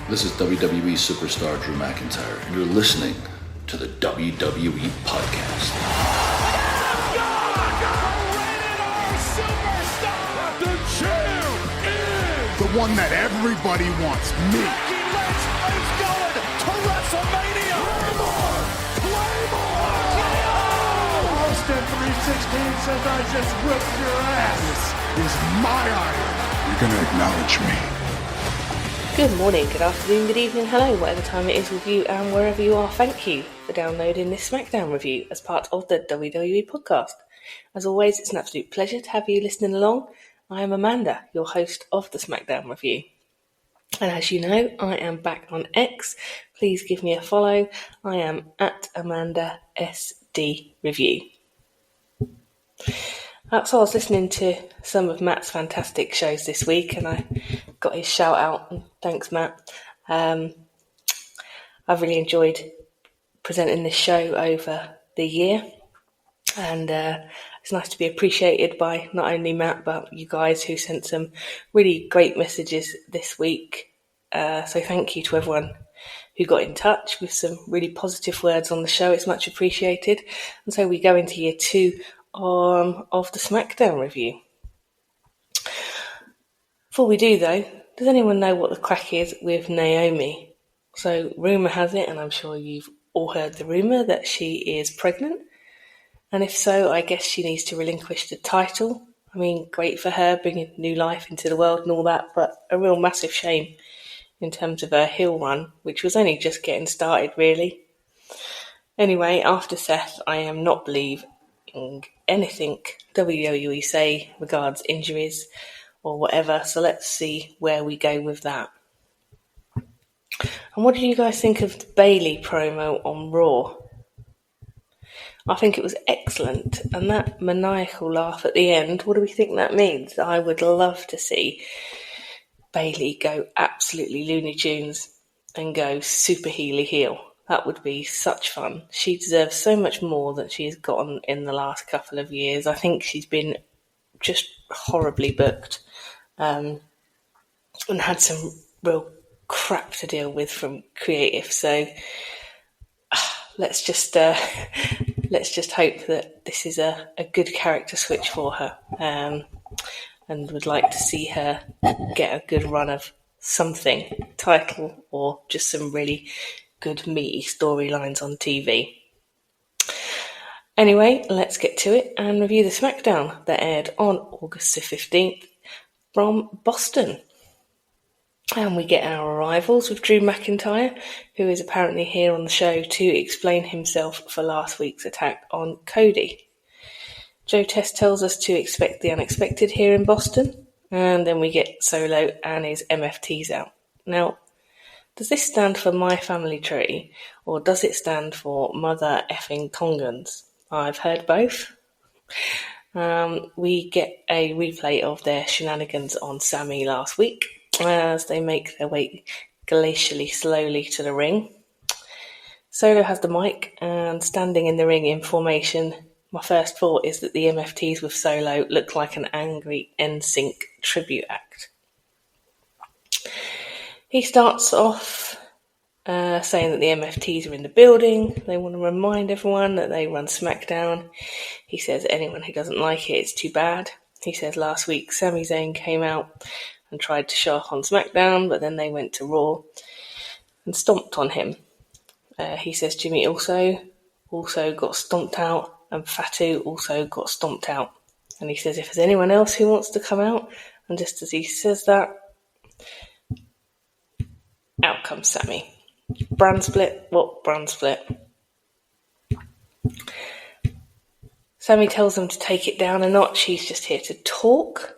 This is WWE superstar Drew McIntyre, and you're listening to the WWE Podcast. The champ is the one that everybody wants, me. It's going to WrestleMania. Claymore! Austin 316 says I just whipped your ass. This is my iron. You're going to acknowledge me. Good morning, good afternoon, good evening, hello, whatever time it is with you and wherever you are, thank you for downloading this SmackDown review as part of the WWE Podcast. As always, it's an absolute pleasure to have you listening along. I am Amanda, your host of the SmackDown review. And as you know, I am back on X. Please give me a follow. I am at Amanda SD Review. So I was listening to some of Matt's fantastic shows this week and I got his shout out. And thanks, Matt. I've really enjoyed presenting this show over the year. And it's nice to be appreciated by not only Matt, but you guys who sent some really great messages this week. So thank you to everyone who got in touch with some really positive words on the show. It's much appreciated. And so we go into year 2 of the SmackDown review. Before we do though, does anyone know what the crack is with Naomi? So rumour has it, and I'm sure you've all heard the rumour, that she is pregnant. And if so, I guess she needs to relinquish the title. I mean, great for her, bringing new life into the world and all that, but a real massive shame in terms of her heel run, which was only just getting started really. Anyway, after Seth, I am not believing anything WWE say regards injuries or whatever, so let's see where we go with that. And what did you guys think of the Bayley promo on Raw? I think it was excellent, and that maniacal laugh at the end, what do we think that means? I would love to see Bayley go absolutely Looney Tunes and go super heely heel. That would be such fun. She deserves so much more than she's gotten in the last couple of years. I think she's been just horribly booked and had some real crap to deal with from creative. So let's just hope that this is a good character switch for her, and would like to see her get a good run of something, title or just some really good meaty storylines on TV. Anyway, let's get to it and review the SmackDown that aired on August the 15th from Boston. And we get our arrivals with Drew McIntyre, who is apparently here on the show to explain himself for last week's attack on Cody. Joe Test tells us to expect the unexpected here in Boston, and then we get Solo and his MFTs out. Now, does this stand for My Family Tree, or does it stand for Mother Effing Tongans? I've heard both. We get a replay of their shenanigans on Sammy last week, as they make their way glacially slowly to the ring. Solo has the mic, and standing in the ring in formation, my first thought is that the MFTs with Solo look like an angry NSYNC tribute act. He starts off saying that the MFTs are in the building. They want to remind everyone that they run SmackDown. He says anyone who doesn't like it, it's too bad. He says last week Sami Zayn came out and tried to show off on SmackDown, but then they went to Raw and stomped on him. He says Jimmy also got stomped out, and Fatu also got stomped out. And he says if there's anyone else who wants to come out, and just as he says that, out comes Sami. Brand split? What brand split? Sami tells them to take it down a notch. He's just here to talk,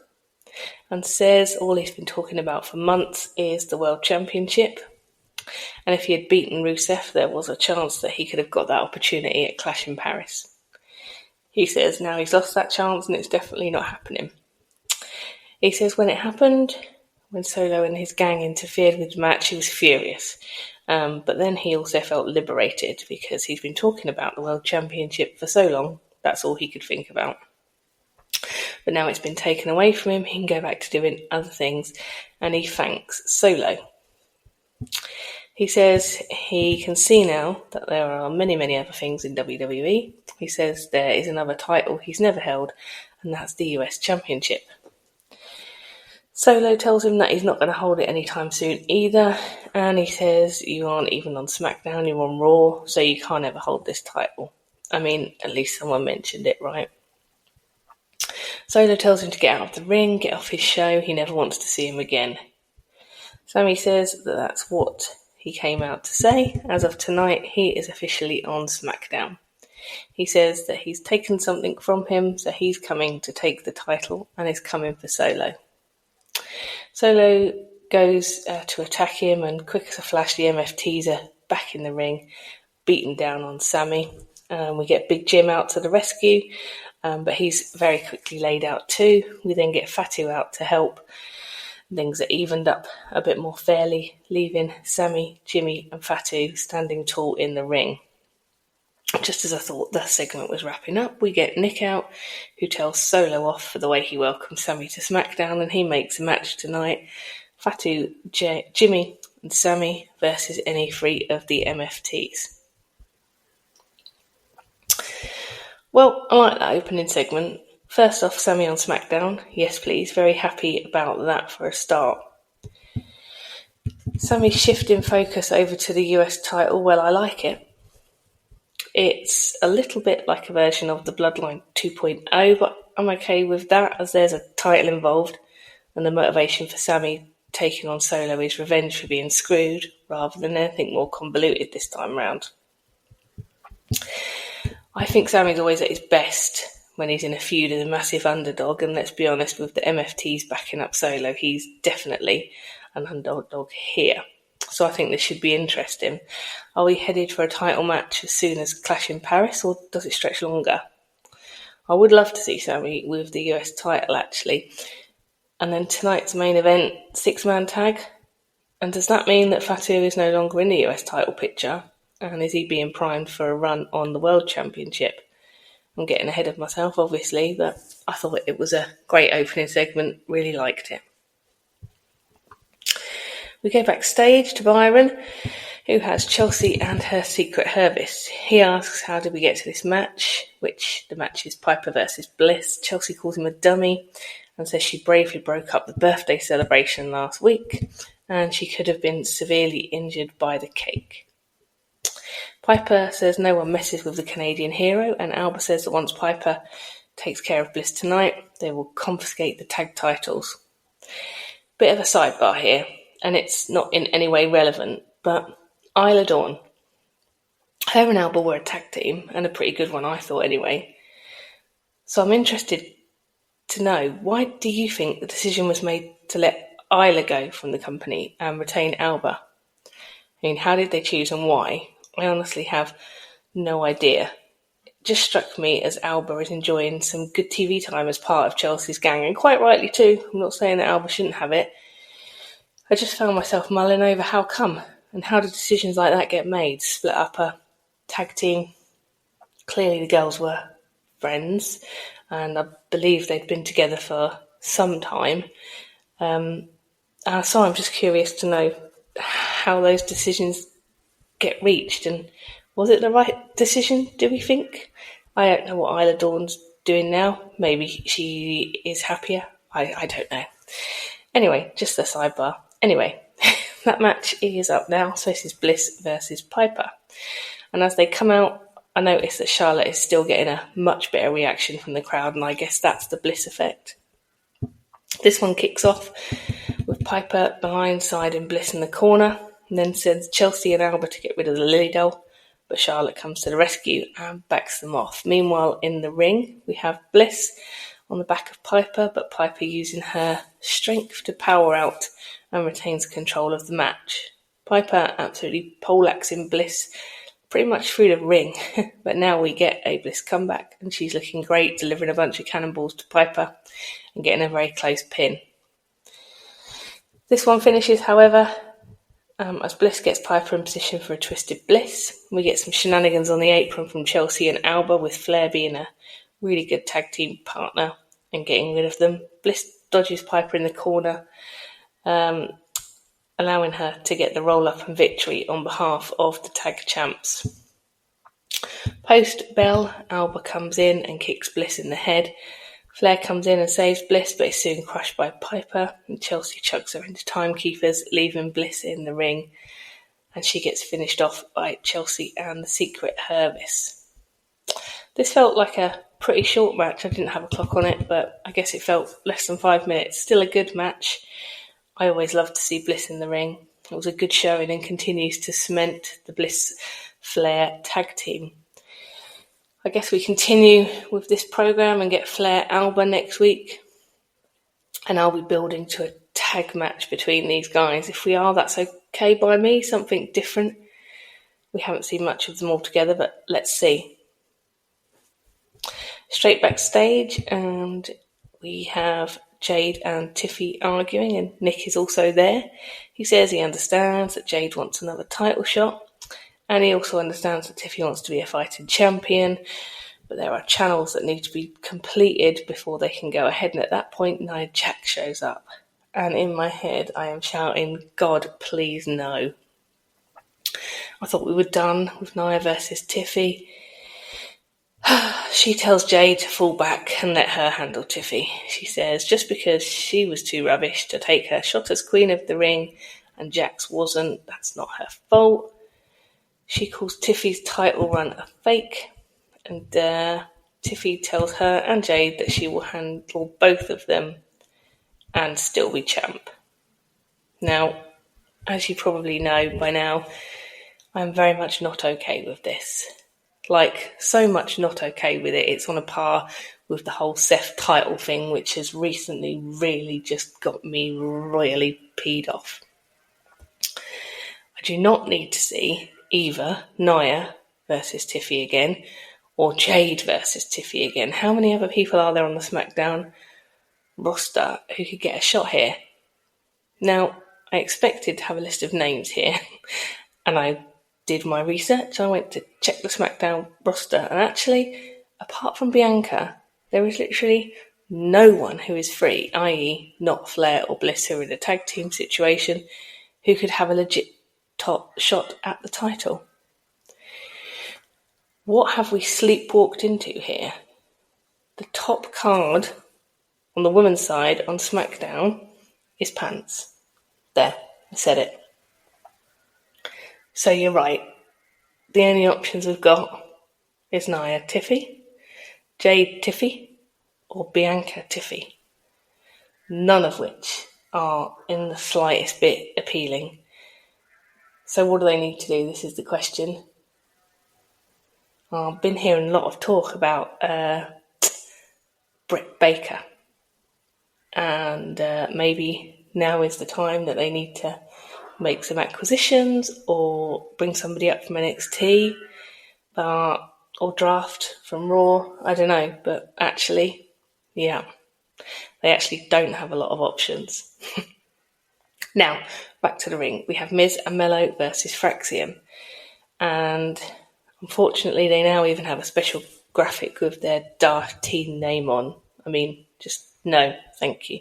and says all he's been talking about for months is the World Championship. And if he had beaten Rusev, there was a chance that he could have got that opportunity at Clash in Paris. He says now he's lost that chance and it's definitely not happening. He says when it happened, when Solo and his gang interfered with the match, he was furious. But then he also felt liberated because he's been talking about the World Championship for so long, that's all he could think about. But now it's been taken away from him, he can go back to doing other things, and he thanks Solo. He says he can see now that there are many, many other things in WWE. He says there is another title he's never held, and that's the US Championship. Solo tells him that he's not going to hold it anytime soon either, and he says you aren't even on SmackDown, you're on Raw, so you can't ever hold this title. I mean, at least someone mentioned it, right? Solo tells him to get out of the ring, get off his show, he never wants to see him again. Sami says that that's what he came out to say. As of tonight, he is officially on SmackDown. He says that he's taken something from him, so he's coming to take the title and is coming for Solo. Solo goes to attack him, and quick as a flash, the MFTs are back in the ring, beating down on Sami. We get Big Jim out to the rescue, but he's very quickly laid out too. We then get Fatu out to help. Things are evened up a bit more fairly, leaving Sami, Jimmy and Fatu standing tall in the ring. Just as I thought the segment was wrapping up, we get Nick out, who tells Solo off for the way he welcomes Sami to SmackDown, and he makes a match tonight. Fatu, Jimmy and Sami versus any three of the MFTs. Well, I like that opening segment. First off, Sami on SmackDown. Yes, please. Very happy about that for a start. Sami shifting focus over to the US title. Well, I like it. It's a little bit like a version of the Bloodline 2.0, but I'm okay with that as there's a title involved, and the motivation for Sami taking on Solo is revenge for being screwed rather than anything more convoluted this time round. I think Sami's always at his best when he's in a feud as a massive underdog, and let's be honest, with the MFTs backing up Solo, he's definitely an underdog here. So I think this should be interesting. Are we headed for a title match as soon as Clash in Paris, or does it stretch longer? I would love to see Sami with the US title, actually. And then tonight's main event, 6-man tag. And does that mean that Fatu is no longer in the US title picture? And is he being primed for a run on the World Championship? I'm getting ahead of myself, obviously, but I thought it was a great opening segment. Really liked it. We go backstage to Byron, who has Chelsea and her secret Hervis. He asks, how did we get to this match? Which the match is Piper versus Bliss. Chelsea calls him a dummy and says she bravely broke up the birthday celebration last week and she could have been severely injured by the cake. Piper says no one messes with the Canadian hero, and Alba says that once Piper takes care of Bliss tonight, they will confiscate the tag titles. Bit of a sidebar here, and it's not in any way relevant, but Isla Dawn. Her and Alba were a tag team, and a pretty good one I thought anyway. So I'm interested to know, why do you think the decision was made to let Isla go from the company and retain Alba? I mean, how did they choose and why? I honestly have no idea. It just struck me as Alba is enjoying some good TV time as part of Chelsea's gang, and quite rightly too. I'm not saying that Alba shouldn't have it. I just found myself mulling over how come, and how do decisions like that get made? Split up a tag team. Clearly the girls were friends, and I believe they'd been together for some time. So I'm just curious to know how those decisions get reached, and was it the right decision, do we think? I don't know what Isla Dawn's doing now. Maybe she is happier. I don't know. Anyway, just a sidebar. Anyway, that match is up now, so this is Bliss versus Piper. And as they come out, I notice that Charlotte is still getting a much better reaction from the crowd, and I guess that's the Bliss effect. This one kicks off with Piper blindsiding Bliss in the corner, and then sends Chelsea and Alba to get rid of the Lily doll, but Charlotte comes to the rescue and backs them off. Meanwhile, in the ring, we have Bliss on the back of Piper, but Piper using her strength to power out and retains control of the match. Piper absolutely poleaxing Bliss pretty much through the ring, but now we get a Bliss comeback, and she's looking great, delivering a bunch of cannonballs to Piper and getting a very close pin. This one finishes, however, as Bliss gets Piper in position for a twisted Bliss. We get some shenanigans on the apron from Chelsea and Alba, with Flair being a really good tag team partner and getting rid of them. Bliss dodges Piper in the corner, and allowing her to get the roll-up and victory on behalf of the tag champs. Post-bell, Alba comes in and kicks Bliss in the head. Flair comes in and saves Bliss, but is soon crushed by Piper, and Chelsea chucks her into timekeepers, leaving Bliss in the ring, and she gets finished off by Chelsea and the Secret Hervis. This felt like a pretty short match. I didn't have a clock on it, but I guess it felt less than 5 minutes. Still a good match. I always love to see Bliss in the ring. It was a good showing and continues to cement the Bliss-Flair tag team. I guess we continue with this program and get Flair-Alba next week. And I'll be building to a tag match between these guys. If we are, that's okay by me. Something different. We haven't seen much of them all together, but let's see. Straight backstage, and we have Jade and Tiffy arguing, and Nick is also there. He says he understands that Jade wants another title shot, and he also understands that Tiffy wants to be a fighting champion, but there are channels that need to be completed before they can go ahead, and at that point Nia Jax shows up, and in my head I am shouting, God, please no. I thought we were done with Nia versus Tiffy. She tells Jade to fall back and let her handle Tiffy. She says just because she was too rubbish to take her shot as Queen of the Ring and Jax wasn't, that's not her fault. She calls Tiffy's title run a fake, and Tiffy tells her and Jade that she will handle both of them and still be champ. Now, as you probably know by now, I'm very much not okay with this. Like, so much not okay with it. It's on a par with the whole Seth title thing, which has recently really just got me royally peed off. I do not need to see either Nia versus Tiffy again or Jade versus Tiffy again. How many other people are there on the SmackDown roster who could get a shot here? Now, I expected to have a list of names here, and I did my research. I went to check the SmackDown roster, and actually, apart from Bianca, there is literally no one who is free, i.e. not Flair or Bliss, who are in a tag team situation, who could have a legit top shot at the title. What have we sleepwalked into here? The top card on the women's side on SmackDown is pants. There, I said it. So you're right. The only options we've got is Nia Tiffy, Jade Tiffy, or Bianca Tiffy. None of which are in the slightest bit appealing. So what do they need to do? This is the question. I've been hearing a lot of talk about Britt Baker. And maybe now is the time that they need to make some acquisitions or bring somebody up from NXT or draft from Raw. I don't know. But actually, yeah, they actually don't have a lot of options. Now, back to the ring. We have Miz and Mello versus Fraxium. And unfortunately, they now even have a special graphic with their Dark Teen name on. I mean, just no, thank you.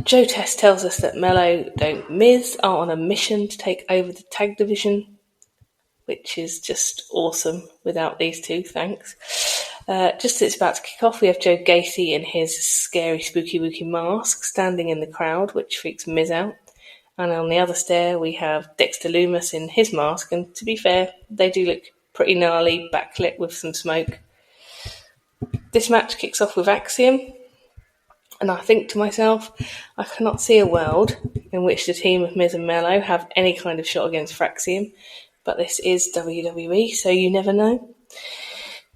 Joe Test tells us that Mello and Miz are on a mission to take over the tag division, which is just awesome without these two, thanks. Just as it's about to kick off, we have Joe Gacy in his scary, spooky, wooky mask standing in the crowd, which freaks Miz out. And on the other stair, we have Dexter Lumis in his mask, and to be fair, they do look pretty gnarly, backlit with some smoke. This match kicks off with Axiom, and I think to myself, I cannot see a world in which the team of Miz and Mello have any kind of shot against Fraxium, but this is WWE, so you never know.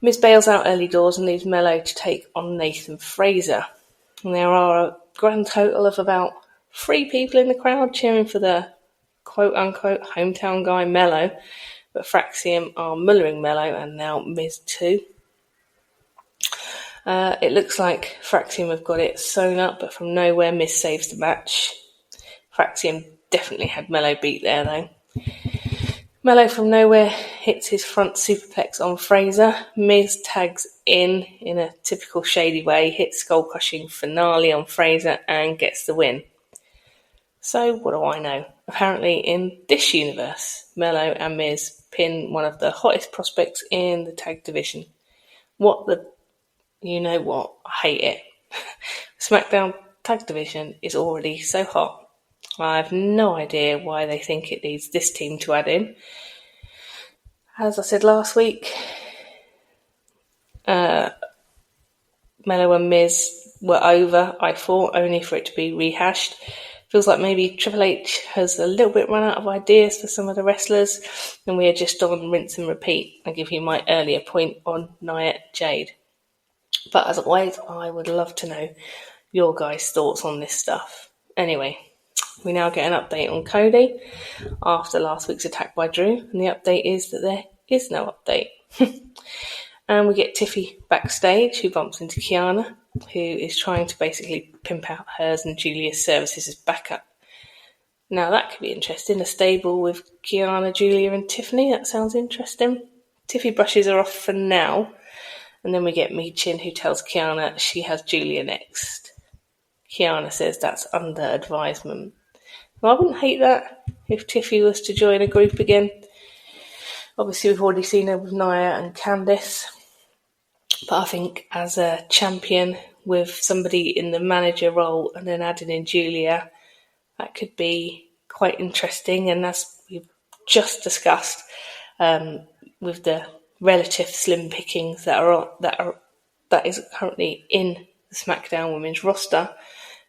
Miz bails out early doors and leaves Mello to take on Nathan Fraser. And there are a grand total of about 3 people in the crowd cheering for the quote-unquote hometown guy Mello, but Fraxium are mullering Mello and now Miz too. It looks like Fraxium have got it sewn up, but from nowhere Miz saves the match. Fraxium definitely had Mello beat there though. Mello from nowhere hits his front superplex on Fraser. Miz tags in a typical shady way, hits skull-crushing finale on Fraser and gets the win. So what do I know? Apparently in this universe, Melo and Miz pin one of the hottest prospects in the tag division. You know what? I hate it. SmackDown tag division is already so hot. I have no idea why they think it needs this team to add in. As I said last week, Melo and Miz were over, I thought, only for it to be rehashed. Feels like maybe Triple H has a little bit run out of ideas for some of the wrestlers, and we are just on rinse and repeat. I give you my earlier point on Nia Jade. But as always, I would love to know your guys' thoughts on this stuff. Anyway, we now get an update on Cody after last week's attack by Drew, and the update is that there is no update. And we get Tiffy backstage, who bumps into Kiana, who is trying to basically pimp out hers and Julia's services as backup. Now that could be interesting, a stable with Kiana, Julia and Tiffany, that sounds interesting. Tiffy brushes her off for now, and then we get Michin, who tells Kiana she has Julia next. Kiana says that's under advisement. Well, I wouldn't hate that if Tiffy was to join a group again. Obviously, we've already seen her with Nia and Candice. But I think as a champion with somebody in the manager role and then adding in Julia, that could be quite interesting. And as we've just discussed, with the relative slim pickings that is currently in the SmackDown Women's roster,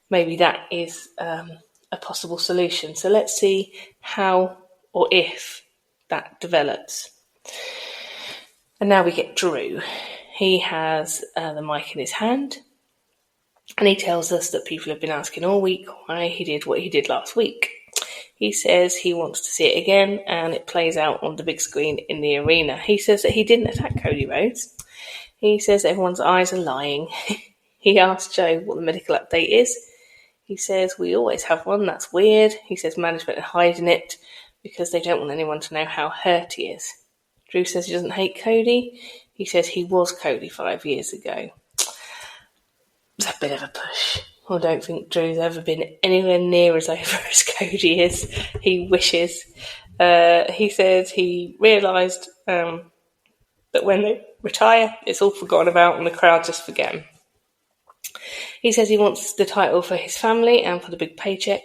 maybe that is a possible solution. So let's see how or if that develops. And now we get Drew. He has the mic in his hand, and he tells us that people have been asking all week why he did what he did last week. He says he wants to see it again, and it plays out on the big screen in the arena. He says that he didn't attack Cody Rhodes. He says everyone's eyes are lying. He asks Joe what the medical update is. He says we always have one, that's weird. He says management are hiding it because they don't want anyone to know how hurt he is. Drew says he doesn't hate Cody. He says he was Cody 5 years ago. It's a bit of a push. I don't think Drew's ever been anywhere near as over as Cody is. He wishes. He says he realised that when they retire, it's all forgotten about and the crowd just forget him. He says he wants the title for his family and for the big paycheck.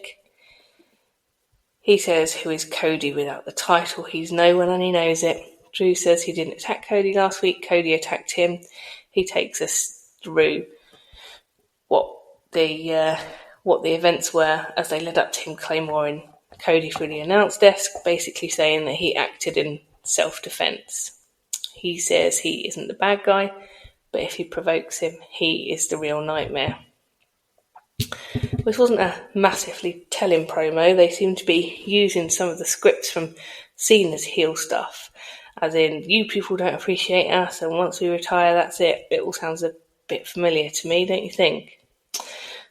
He says who is Cody without the title? He's no one and he knows it. Drew says he didn't attack Cody last week. Cody attacked him. He takes us through what the events were as they led up to him claymoring Cody through the announce desk, basically saying that he acted in self-defense. He says he isn't the bad guy, but if he provokes him, he is the real nightmare. This wasn't a massively telling promo. They seem to be using some of the scripts from Cena's heel stuff. As in, you people don't appreciate us, and once we retire, that's it. It all sounds a bit familiar to me, don't you think?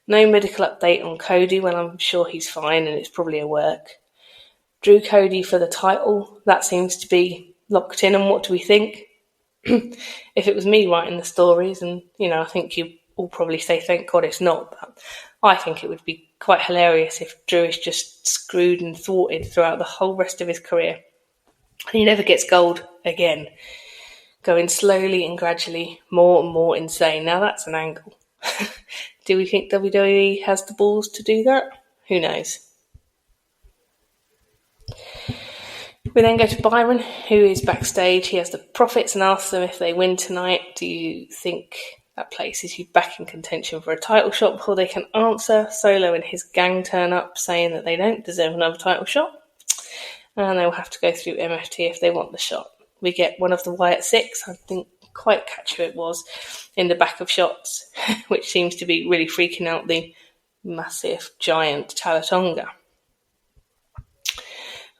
No medical update on Cody when I'm sure he's fine and it's probably a work. Drew Cody for the title, that seems to be locked in, and what do we think? If it was me writing the stories, and I think you all probably say thank God it's not, but I think it would be quite hilarious if Drew is just screwed and thwarted throughout the whole rest of his career. And he never gets gold again. Going slowly and gradually more and more insane. Now that's an angle. Do we think WWE has the balls to do that? Who knows? We then go to Byron, who is backstage. He has the Profits and asks them if they win tonight, do you think that places you back in contention for a title shot? Before they can answer, Solo and his gang turn up saying that they don't deserve another title shot. And they will have to go through MFT if they want the shot. We get one of the Wyatt Six, I didn't quite catch who it was, in the back of shots, which seems to be really freaking out the massive, giant Talatonga.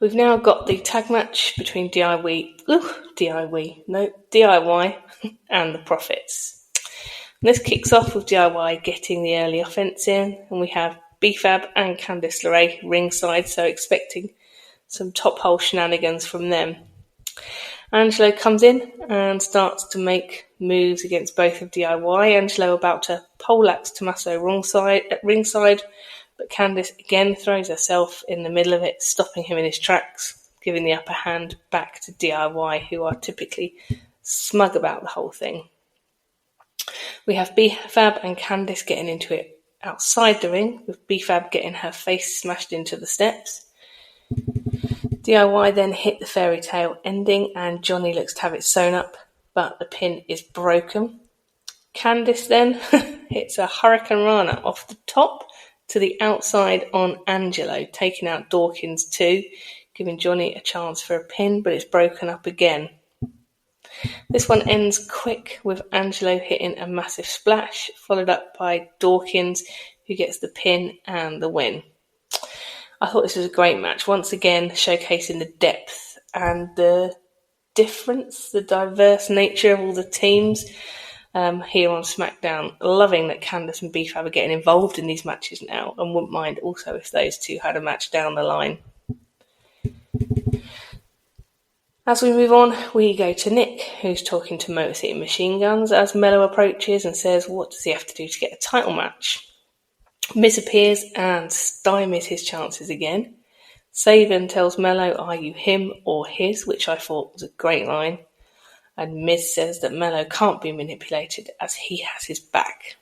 We've now got the tag match between DIY and the Profits. And this kicks off with DIY getting the early offense in, and we have BFAB and Candice LeRae ringside, so expecting some top hole shenanigans from them. Angelo comes in and starts to make moves against both of DIY. Angelo about to poleaxe Tommaso ringside, but Candice again throws herself in the middle of it, stopping him in his tracks, giving the upper hand back to DIY, who are typically smug about the whole thing. We have B-Fab and Candice getting into it outside the ring, with B-Fab getting her face smashed into the steps. DIY then hit the fairy tale ending, and Johnny looks to have it sewn up, but the pin is broken. Candice then hits a Hurricane Rana off the top to the outside on Angelo, taking out Dawkins too, giving Johnny a chance for a pin, but it's broken up again. This one ends quick with Angelo hitting a massive splash, followed up by Dawkins, who gets the pin and the win. I thought this was a great match, once again showcasing the depth and the difference, the diverse nature of all the teams here on SmackDown. Loving that Candice and B-Fab are getting involved in these matches now, and wouldn't mind also if those two had a match down the line. As we move on, we go to Nick, who's talking to Motor City Machine Guns as Mello approaches and says, what does he have to do to get a title match? Miz appears and stymies his chances again. Saban tells Mello, are you him or his? Which I thought was a great line. And Miz says that Mello can't be manipulated as he has his back.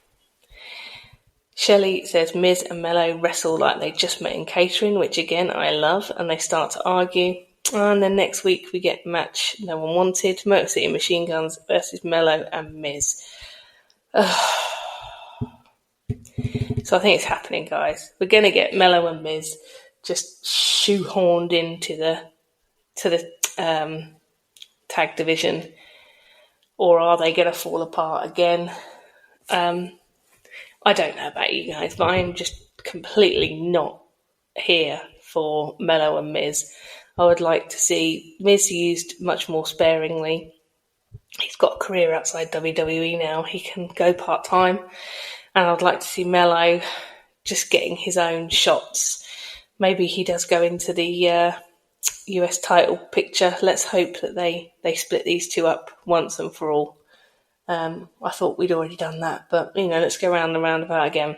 Shelley says Miz and Mello wrestle like they just met in catering, which again I love, and they start to argue. And then next week we get a match no one wanted, Motor City Machine Guns versus Mello and Miz. So I think it's happening, guys. We're going to get Mello and Miz just shoehorned into the tag division, or are they going to fall apart again? I don't know about you guys, but I'm just completely not here for Mello and Miz. I would like to see Miz used much more sparingly. He's got a career outside WWE now. He can go part-time. And I'd like to see Mello just getting his own shots. Maybe he does go into the US title picture. Let's hope that they split these two up once and for all. I thought we'd already done that, but, let's go round and roundabout again.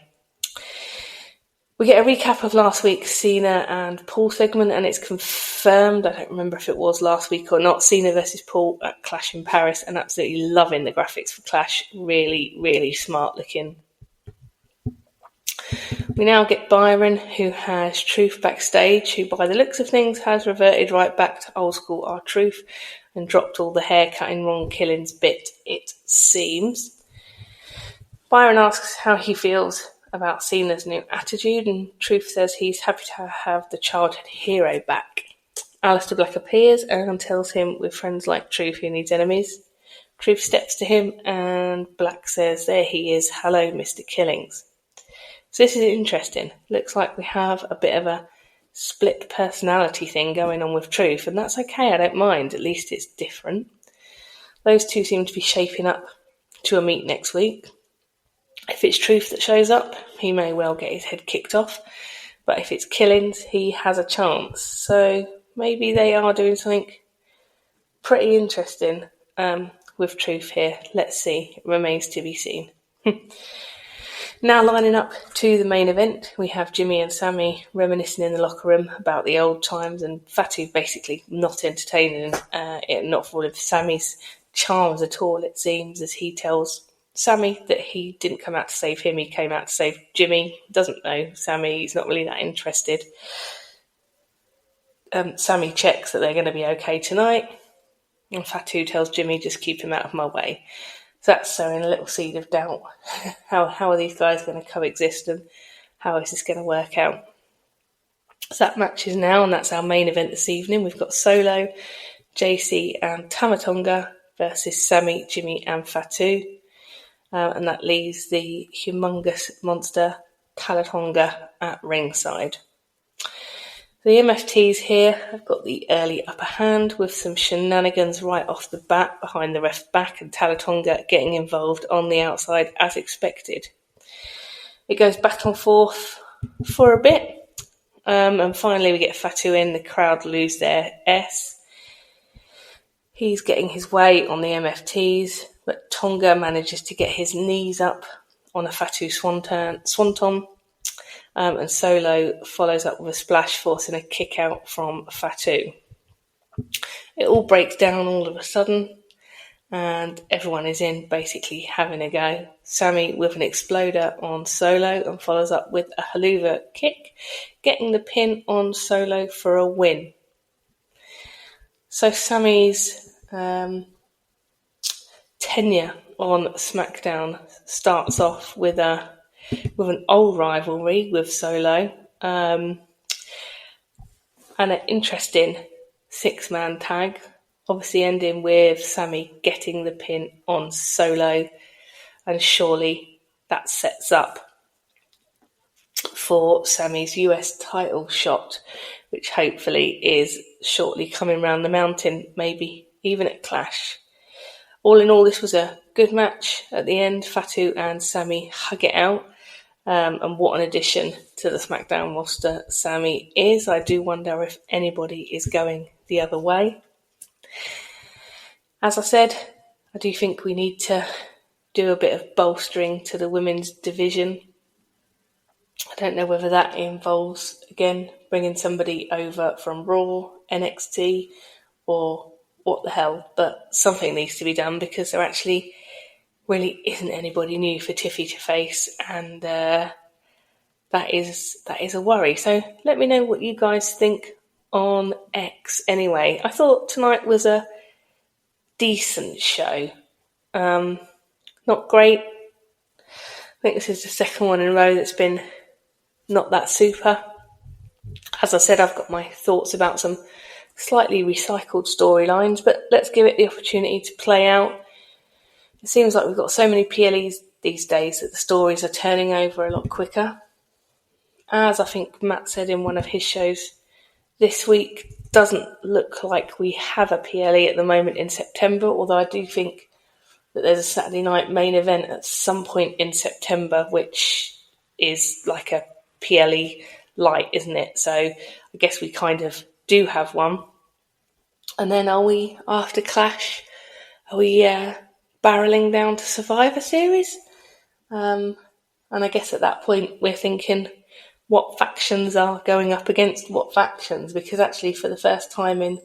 We get a recap of last week's Cena and Paul segment, and it's confirmed, I don't remember if it was last week or not, Cena versus Paul at Clash in Paris, and absolutely loving the graphics for Clash. Really, really smart looking. We now get Byron, who has Truth backstage, who by the looks of things has reverted right back to old school R-Truth and dropped all the hair cutting Ron Killings bit, it seems. Byron asks how he feels about Cena's new attitude, and Truth says he's happy to have the childhood hero back. Aleister Black appears and tells him with friends like Truth he needs enemies. Truth steps to him and Black says, there he is, hello Mr. Killings. So this is interesting. Looks like we have a bit of a split personality thing going on with Truth, and that's okay, I don't mind, at least it's different. Those two seem to be shaping up to a meet next week. If it's Truth that shows up, he may well get his head kicked off, but if it's Killings, he has a chance. So maybe they are doing something pretty interesting with Truth here. Let's see, it remains to be seen. Now lining up to the main event, we have Jimmy and Sammy reminiscing in the locker room about the old times, and Fatu basically not entertaining it, not falling for Sammy's charms at all, it seems, as he tells Sammy that he didn't come out to save him, he came out to save Jimmy. Doesn't know Sammy, he's not really that interested. Sammy checks that they're going to be okay tonight, and Fatu tells Jimmy, just keep him out of my way. So that's sowing a little seed of doubt. How are these guys going to coexist, and how is this going to work out? So that match is now, and that's our main event this evening. We've got Solo, JC and Tamatonga versus Sammy, Jimmy and Fatu. And that leaves the humongous monster Tamatonga at ringside. The MFTs here have got the early upper hand with some shenanigans right off the bat behind the ref's back, and Tamatonga getting involved on the outside as expected. It goes back and forth for a bit, and finally we get Fatu in. The crowd lose their S. He's getting his way on the MFTs, but Tonga manages to get his knees up on a Fatu swanton. and Solo follows up with a splash, forcing a kick out from Fatu. It all breaks down all of a sudden, and everyone is in basically having a go. Sami with an exploder on Solo and follows up with a haluva kick, getting the pin on Solo for a win. So Sami's tenure on SmackDown starts off with an old rivalry with Solo, and an interesting 6-man tag, obviously ending with Sami getting the pin on Solo, and surely that sets up for Sami's US title shot, which hopefully is shortly coming round the mountain, maybe even at Clash. All in all, this was a good match. At the end, Fatu and Sami hug it out, and what an addition to the SmackDown roster Sami is. I do wonder if anybody is going the other way. As I said, I do think we need to do a bit of bolstering to the women's division. I don't know whether that involves, again, bringing somebody over from Raw, NXT, or what the hell, but something needs to be done, because there actually really isn't anybody new for Tiffy to face, and that is a worry. So let me know what you guys think on X anyway. I thought tonight was a decent show. Not great. I think this is the second one in a row that's been not that super. As I said, I've got my thoughts about some slightly recycled storylines, but let's give it the opportunity to play out. It seems like we've got so many PLEs these days that the stories are turning over a lot quicker. As I think Matt said in one of his shows this week, doesn't look like we have a PLE at the moment in September, although I do think that there's a Saturday night main event at some point in September, which is like a PLE light, isn't it? So I guess we kind of do have one. And then are we, after Clash, are we barreling down to Survivor Series? And I guess at that point we're thinking what factions are going up against what factions, because actually for the first time in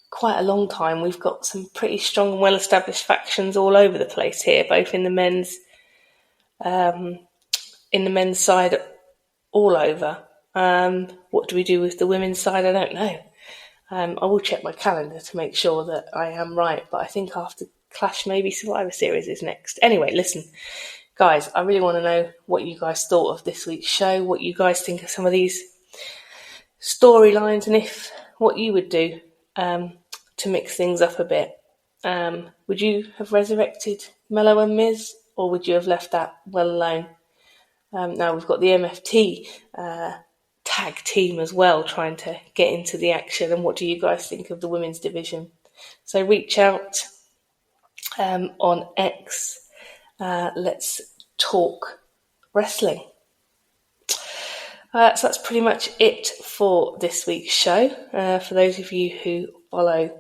quite a long time we've got some pretty strong and well-established factions all over the place here, both in the men's side all over. What do we do with the women's side? I don't know. I will check my calendar to make sure that I am right, but I think after Clash maybe Survivor Series is next. Anyway, listen, guys, I really want to know what you guys thought of this week's show, what you guys think of some of these storylines, and if what you would do to mix things up a bit. Would you have resurrected Mello and Miz, or would you have left that well alone? Now we've got the MFT tag team as well, trying to get into the action. And what do you guys think of the women's division? So reach out on X. Let's talk wrestling. So that's pretty much it for this week's show. For those of you who follow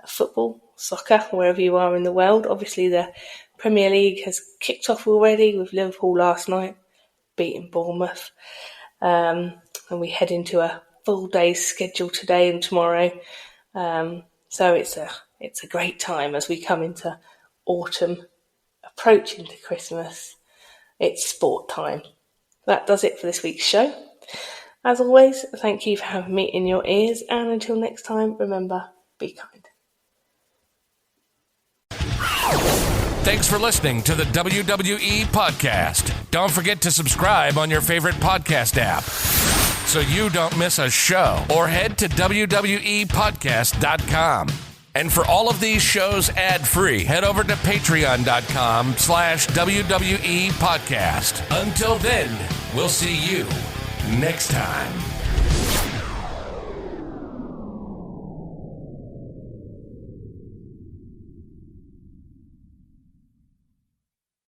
football, soccer, wherever you are in the world, obviously the Premier League has kicked off already with Liverpool last night beating Bournemouth. And we head into a full day's schedule today and tomorrow. So it's a great time as we come into autumn, approaching to Christmas. It's sport time. That does it for this week's show. As always, thank you for having me in your ears, and until next time, remember, be kind. Thanks for listening to the WWE Podcast. Don't forget to subscribe on your favorite podcast app so you don't miss a show, or head to WWEpodcast.com. And for all of these shows ad-free, head over to patreon.com/WWE Podcast. Until then, we'll see you next time.